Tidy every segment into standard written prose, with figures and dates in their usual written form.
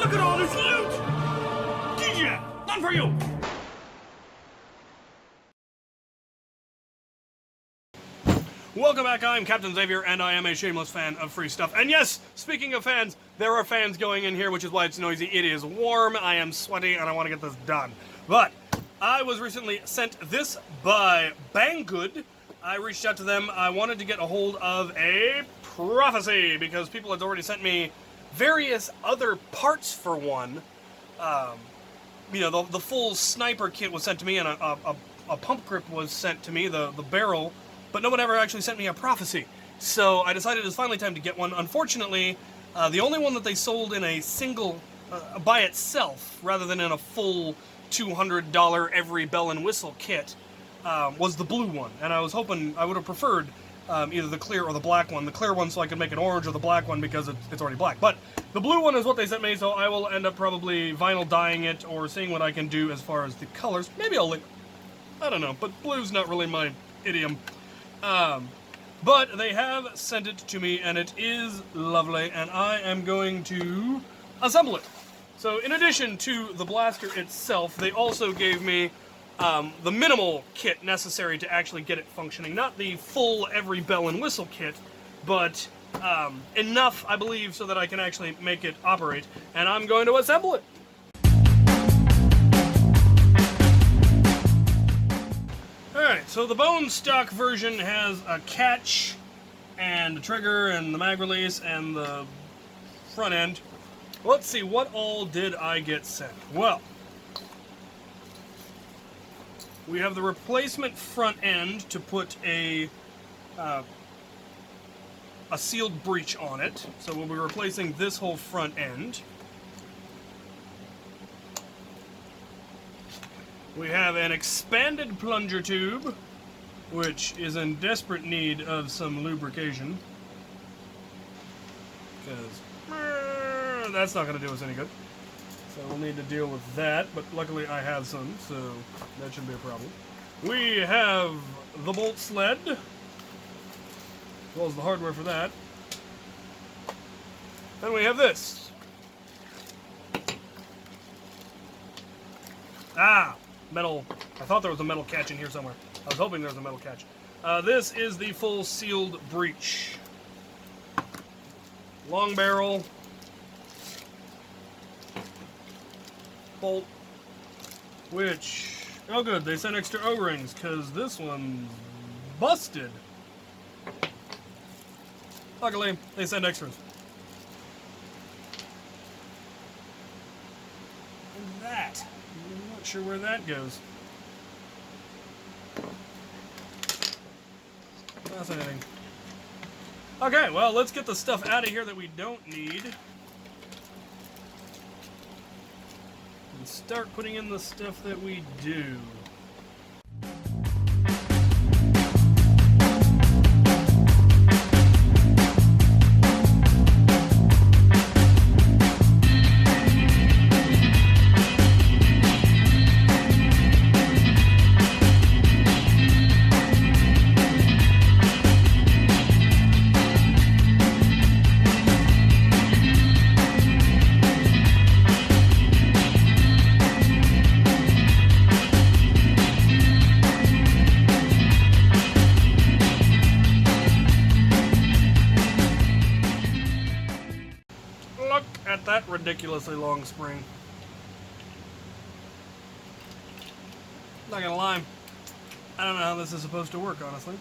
Look at all this loot! DJ, none for you! Welcome back, I'm Captain Xavier, and I am a shameless fan of free stuff. And yes, speaking of fans, there are fans going in here, which is why it's noisy. It is warm, I am sweaty, and I want to get this done. But I was recently sent this by Banggood. I reached out to them. I wanted to get a hold of a prophecy, because people had already sent me various other parts for one. You know, the full sniper kit was sent to me, and a pump grip was sent to me, the barrel, but no one ever actually sent me a prophecy. So I decided it was finally time to get one. Unfortunately, the only one that they sold in a single, by itself, rather than in a full $200 every bell and whistle kit, was the blue one. And I was hoping, I would have preferred either the clear or the black one. The clear one so I could make an orange, or the black one because it's already black. But the blue one is what they sent me, so I will end up probably vinyl dyeing it or seeing what I can do as far as the colors. Maybe I'll I don't know, but blue's not really my idiom. But they have sent it to me, and it is lovely, and I am going to assemble it. So in addition to the blaster itself, they also gave me the minimal kit necessary to actually get it functioning. Not the full every bell and whistle kit, but enough, I believe, so that I can actually make it operate, and I'm going to assemble it. Alright, so the bone stock version has a catch, and a trigger, and the mag release, and the front end. Let's see, what all did I get sent? Well, we have the replacement front end to put a sealed breech on it. So we'll be replacing this whole front end. We have an expanded plunger tube, which is in desperate need of some lubrication, because that's not going to do us any good. So we'll need to deal with that, but luckily I have some, so that shouldn't be a problem. We have the bolt sled, as well as the hardware for that. Then we have this. Metal. I thought there was a metal catch in here somewhere. I was hoping there was a metal catch. This is the full sealed breech. Long barrel. Bolt. Which, oh good, they sent extra O-rings, because this one's busted. Luckily, they sent extras. And that. I'm not sure where that goes. Fascinating. Okay, well, let's get the stuff out of here that we don't need. And start putting in the stuff that we do. That ridiculously long spring. Not gonna lie, I don't know how this is supposed to work, honestly.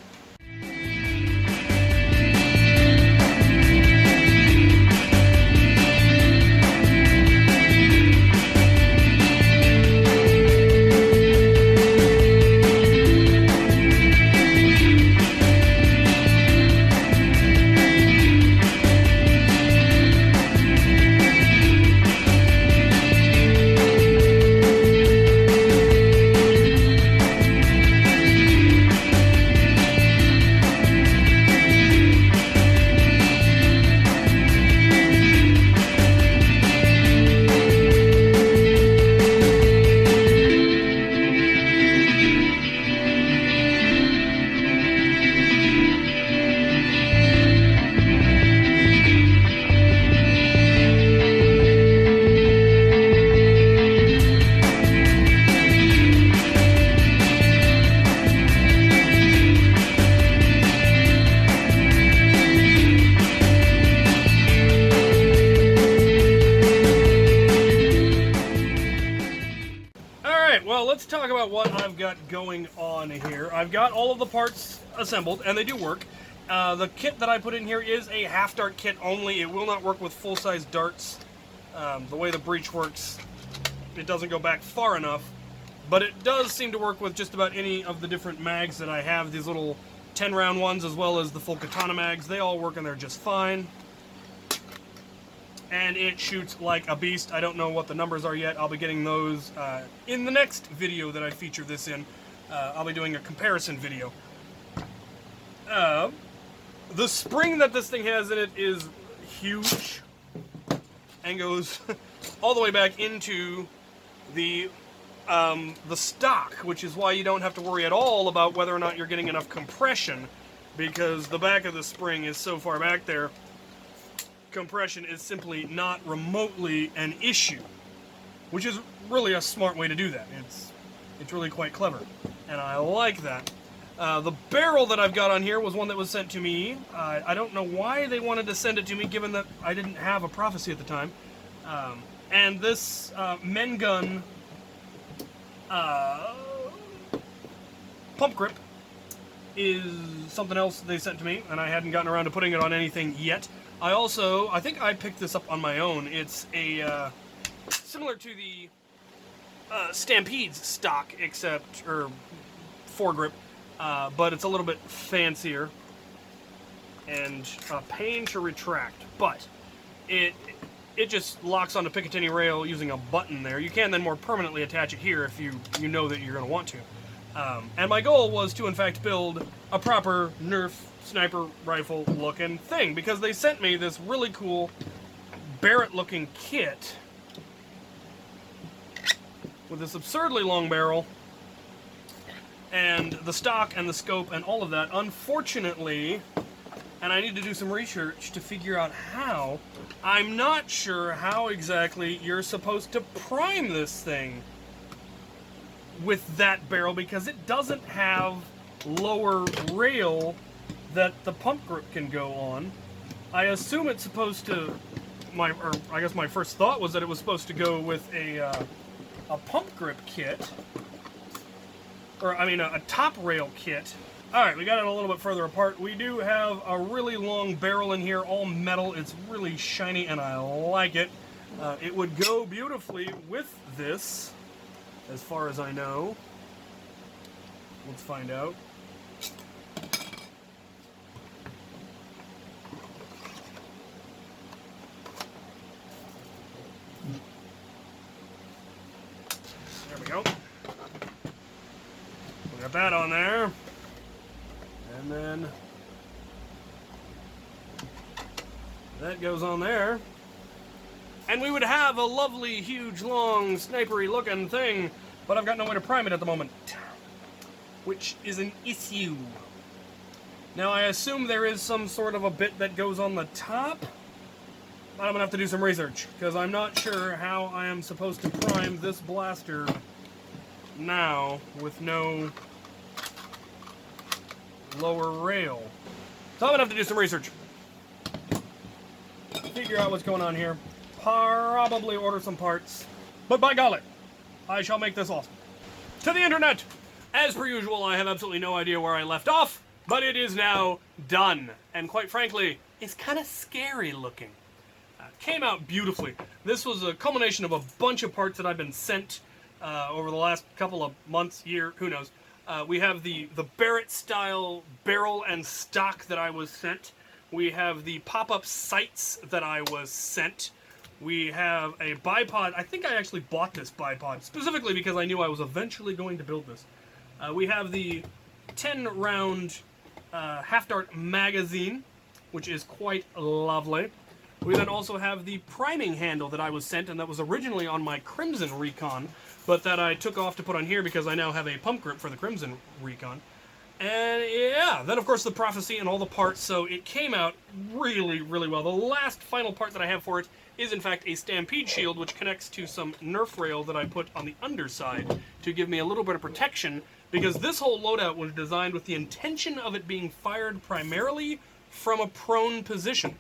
let's talk about what I've got going on here. I've got all of the parts assembled, and they do work. The kit that I put in here is a half-dart kit only. It will not work with full-size darts. The way the breech works, it doesn't go back far enough. But it does seem to work with just about any of the different mags that I have. These little 10-round ones, as well as the full katana mags. They all work in there just fine. And it shoots like a beast. I don't know what the numbers are yet. I'll be getting those in the next video that I feature this in. I'll be doing a comparison video. The spring that this thing has in it is huge and goes all the way back into the stock, which is why you don't have to worry at all about whether or not you're getting enough compression, because the back of the spring is so far back there. Compression is simply not remotely an issue, which is really a smart way to do that. It's really quite clever, and I like that. The barrel that I've got on here was one that was sent to me. I don't know why they wanted to send it to me, given that I didn't have a prophecy at the time. And this men gun pump grip is something else they sent to me, and I hadn't gotten around to putting it on anything yet. I think I picked this up on my own. It's a similar to the Stampede's stock, or foregrip, but it's a little bit fancier and a pain to retract. But it just locks onto Picatinny rail using a button there. You can then more permanently attach it here if you know that you're going to want to. And my goal was to, in fact, build a proper Nerf sniper rifle looking thing, because they sent me this really cool Barrett looking kit with this absurdly long barrel and the stock and the scope and all of that. Unfortunately, and I need to do some research to figure out how, I'm not sure how exactly you're supposed to prime this thing with that barrel, because it doesn't have lower rail that the pump grip can go on. I assume it's supposed to, I guess my first thought was that it was supposed to go with a pump grip kit, or I mean a top rail kit. Alright, we got it a little bit further apart. We do have a really long barrel in here, all metal. It's really shiny and I like it. It would go beautifully with this, as far as I know. Let's find out. There we go. We got that on there. And then that goes on there. And we would have a lovely, huge, long, snipery looking thing, but I've got no way to prime it at the moment, which is an issue. Now, I assume there is some sort of a bit that goes on the top, but I'm going to have to do some research, because I'm not sure how I am supposed to prime this blaster now with no lower rail. So I'm going to have to do some research. Figure out what's going on here. Probably order some parts. But by golly, I shall make this awesome. To the internet! As per usual, I have absolutely no idea where I left off, but it is now done. And quite frankly, it's kind of scary looking. Came out beautifully. This was a culmination of a bunch of parts that I've been sent over the last couple of months, year, who knows. We have the Barrett style barrel and stock that I was sent. We have the pop-up sights that I was sent. We have a bipod. I think I actually bought this bipod specifically because I knew I was eventually going to build this. We have the 10-round half-dart magazine, which is quite lovely. We then also have the priming handle that I was sent, and that was originally on my Crimson Recon, but that I took off to put on here because I now have a pump grip for the Crimson Recon. And yeah, then of course the prophecy and all the parts, so it came out really, really well. The last final part that I have for it is in fact a Stampede shield, which connects to some Nerf rail that I put on the underside to give me a little bit of protection, because this whole loadout was designed with the intention of it being fired primarily from a prone position.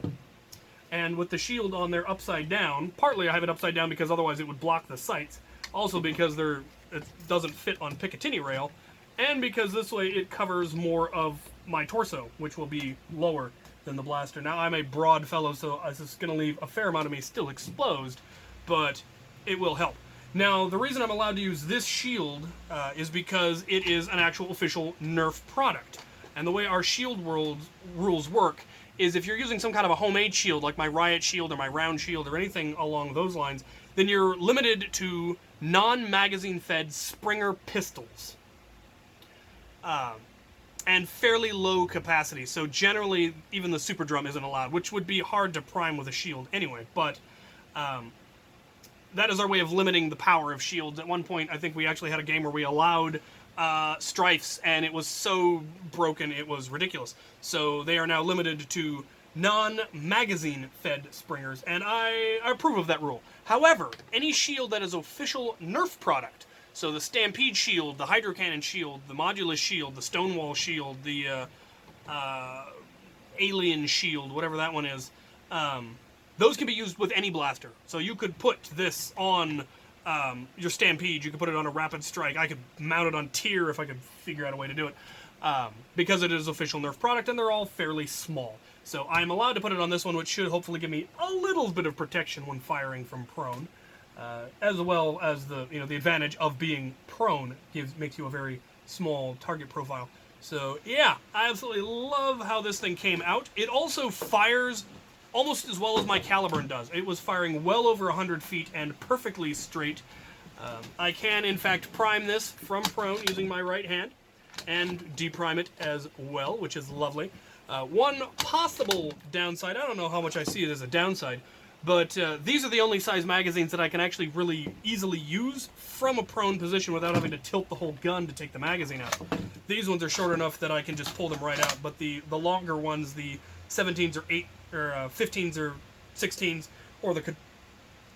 And with the shield on there upside down, partly I have it upside down because otherwise it would block the sights. Also because it doesn't fit on Picatinny rail, and because this way it covers more of my torso, which will be lower than the blaster. Now, I'm a broad fellow, so this is going to leave a fair amount of me still exposed, but it will help. Now, the reason I'm allowed to use this shield is because it is an actual official Nerf product. And the way our shield rules work is if you're using some kind of a homemade shield, like my Riot Shield or my Round Shield or anything along those lines, then you're limited to non-magazine fed Springer pistols. And fairly low capacity, so generally even the Super Drum isn't allowed, which would be hard to prime with a shield anyway, but that is our way of limiting the power of shields. At one point, I think we actually had a game where we allowed strifes, and it was so broken it was ridiculous. So they are now limited to non-magazine fed Springers, and I approve of that rule. However, any shield that is official Nerf product, so the Stampede Shield, the Hydro Cannon Shield, the Modulus Shield, the Stonewall Shield, the Alien Shield, whatever that one is, those can be used with any blaster. So you could put this on your Stampede, you could put it on a Rapid Strike, I could mount it on Tier if I could figure out a way to do it, because it is official Nerf product and they're all fairly small. So I'm allowed to put it on this one, which should hopefully give me a little bit of protection when firing from prone. As well as the advantage of being prone makes you a very small target profile. So yeah, I absolutely love how this thing came out. It also fires almost as well as my Caliburn does. It was firing well over 100 feet and perfectly straight. I can in fact prime this from prone using my right hand and deprime it as well, which is lovely. One possible downside, I don't know how much I see it as a downside, but these are the only size magazines that I can actually really easily use from a prone position without having to tilt the whole gun to take the magazine out. These ones are short enough that I can just pull them right out, but the longer ones, the 17s or 15s or 16s, or the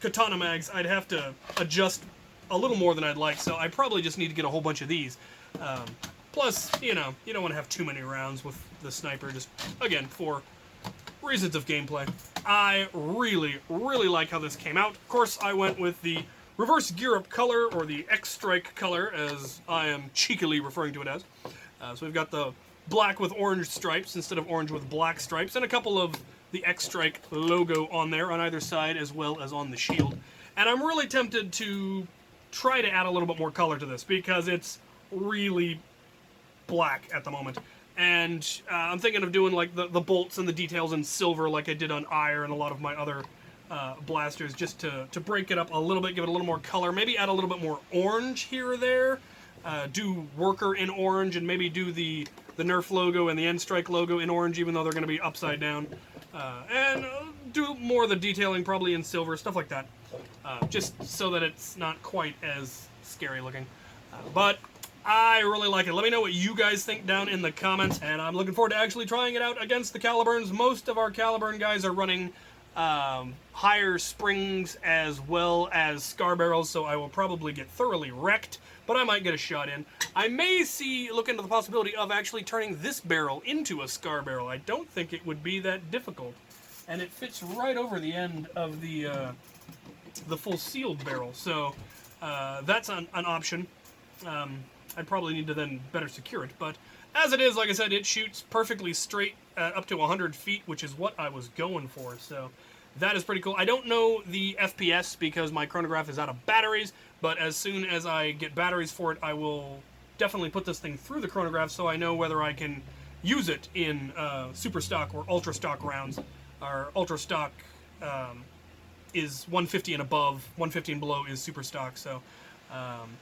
Katana mags, I'd have to adjust a little more than I'd like, so I probably just need to get a whole bunch of these. Plus, you don't want to have too many rounds with the sniper, just, again, for reasons of gameplay. I really, really like how this came out. Of course, I went with the reverse gear-up color, or the X-Strike color, as I am cheekily referring to it as. So we've got the black with orange stripes instead of orange with black stripes, and a couple of the X-Strike logo on there on either side, as well as on the shield. And I'm really tempted to try to add a little bit more color to this, because it's really black at the moment. And I'm thinking of doing like the bolts and the details in silver like I did on Ire and a lot of my other blasters, just to break it up a little bit, give it a little more color, maybe add a little bit more orange here or there, do Worker in orange, and maybe do the Nerf logo and the N-Strike logo in orange, even though they're going to be upside down, and do more of the detailing probably in silver, stuff like that, just so that it's not quite as scary looking. But I really like it. Let me know what you guys think down in the comments, and I'm looking forward to actually trying it out against the Caliburns. Most of our Caliburn guys are running higher springs as well as scar barrels, so I will probably get thoroughly wrecked, but I might get a shot in. I may look into the possibility of actually turning this barrel into a scar barrel. I don't think it would be that difficult, and it fits right over the end of the full sealed barrel, so that's an option. I'd probably need to then better secure it, but as it is, like I said, it shoots perfectly straight up to 100 feet, which is what I was going for, so that is pretty cool. I don't know the FPS because my chronograph is out of batteries, but as soon as I get batteries for it, I will definitely put this thing through the chronograph so I know whether I can use it in super stock or ultra stock rounds. Our ultra stock is 150 and above, 150 and below is super stock, so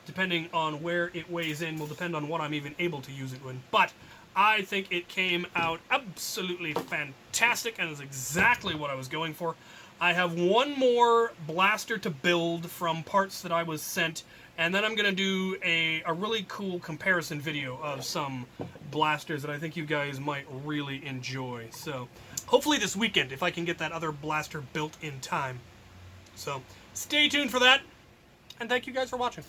depending on where it weighs in will depend on what I'm even able to use it in. But I think it came out absolutely fantastic and is exactly what I was going for. I have one more blaster to build from parts that I was sent, and then I'm going to do a really cool comparison video of some blasters that I think you guys might really enjoy. So hopefully this weekend, if I can get that other blaster built in time. So stay tuned for that. And thank you guys for watching.